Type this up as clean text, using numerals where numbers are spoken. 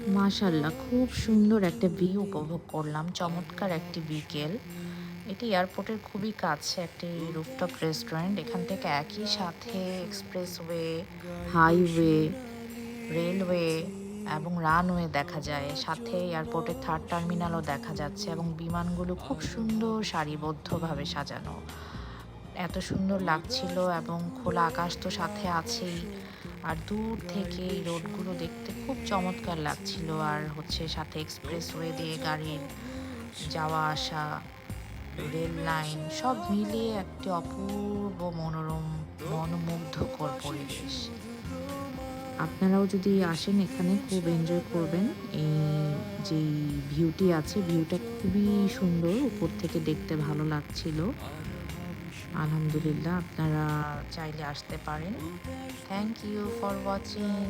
মাশাআল্লাহ, খুব সুন্দর একটা ভিউ উপভোগ করলাম। চমৎকার একটি বিকেল। এটি এয়ারপোর্টের খুবই কাছে একটি রুফটপ রেস্টুরেন্ট। এখান থেকে একই সাথে এক্সপ্রেসওয়ে, হাইওয়ে, রেলওয়ে এবং রানওয়ে দেখা যায়। সাথে এয়ারপোর্টের থার্ড টার্মিনালও দেখা যাচ্ছে এবং বিমানগুলো খুব সুন্দর সারিবদ্ধভাবে সাজানো। এত সুন্দর লাগছিল এবং খোলা আকাশ তো সাথে আছেই। আর দূর থেকে এই রোডগুলো দেখতে খুব চমৎকার লাগছিল। আর হচ্ছে সাথে এক্সপ্রেসওয়ে দিয়ে গাড়ির যাওয়া আসা, রেল লাইন সব মিলিয়ে একটি অপূর্ব মনোরম মনোমুগ্ধকর পরিবেশ। আপনারাও যদি আসেন এখানে খুব এনজয় করবেন। এই যেই ভিউটি আছে, ভিউটা খুবই সুন্দর। উপর থেকে দেখতে ভালো লাগছিল। আলহামদুলিল্লাহ, আপনারা চাইলে আসতে পারেন। Thank you for watching.